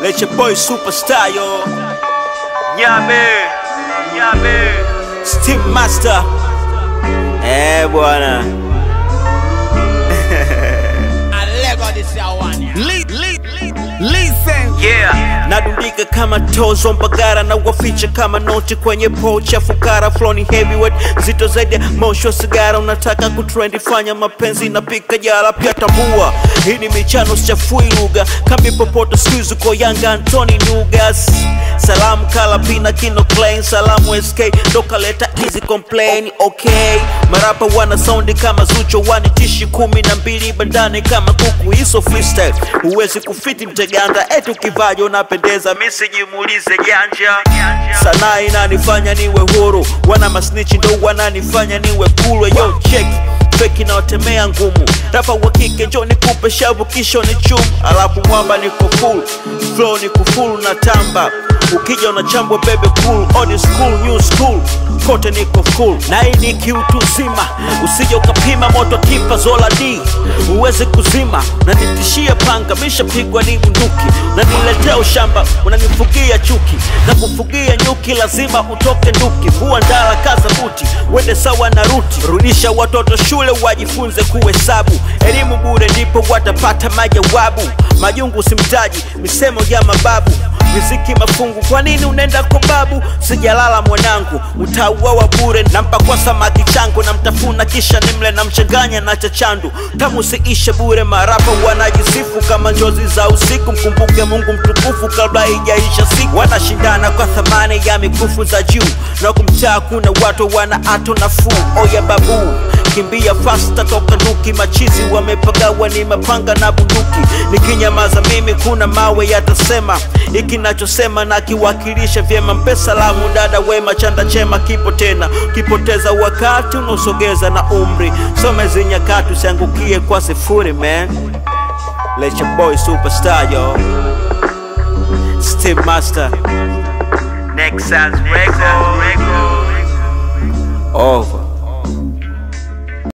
Let your boy superstar, yo. Nyame Steam Master. Bwana. Nadundika kama tozo mpagara na waficha kama noti kwenye pocha fukara. Flowing heavyweight zito zaidi moshi wa sigara. Unataka kutrendi fanya mapenzi na pika jala pia tambua. Hii ni michano sichafui lugha. Kambi popoto squeeze kwa Yanga Anthony Nugas. Salamu kala pina kino claim. Salamu SK doka leta easy complain. Okay, marapa wana soundi kama Zucho. Wani tishi 12 bandane kama kuku. Hiso freestyle uwezi kufiti mteganda. Etu kivajo unapendeza misi jimulize janja. Sanaa inanifanya niwe huru. Wana masnichi ndo wananifanya niwe cool. Yo check feki na watemea ngumu. Rapa wakike njo nikupe shavu kisho ni chumu. Alafu mwamba niko cool. Flow niko full na tamba. Ukija unachambwa bebe cool. Old school, new school, kote niko full. Na hii ni kiutu zima. Usije ukapima moto kipa Zola D uweze kuzima. Unanitishia panga, misha pigwa ni bunduki. Unaniletea ushamba, unanifugia chuki. Na kufugia nyuki lazima utoke nduki. Vua ndala kaza buti, wende sawa na ruti. Rudisha watoto shule wajifunze kuhesabu. Elimu bure ndipo watapata majawabu. Majungu simtaji, misemo ya mababu. Riziki mafungu, kwa nini unenda kwa babu? Sijalala mwanangu, utauawa bure. Nampa kwa samaki changu na mtafuna kisha nimle na mchanganya na chachandu. Tamu siishe bure, marapa wanajisifu kama njozi za usiku. Mkumbuke Mungu mtukufu kabla haijaisha siku. Wanashindana kwa thamani ya mikufu za juu. Na kumtaa kuna watu wana ato nafuu. Oya babu, kimbia fasta toka nduki. Machizi wamepagawa ni mapanga na bunduki. Nikinyamaza mimi kuna mawe yatasema. Iki nachosema na kiwakilisha vyema. Mpe salamu dada wema, chanda chema kipo tena. Kipoteza wakati unosogeza na umri. Somezi nyakati usiangukie kwa sifuri man. Let your boy superstar, yo. Steam Master. Nexus Records. Over.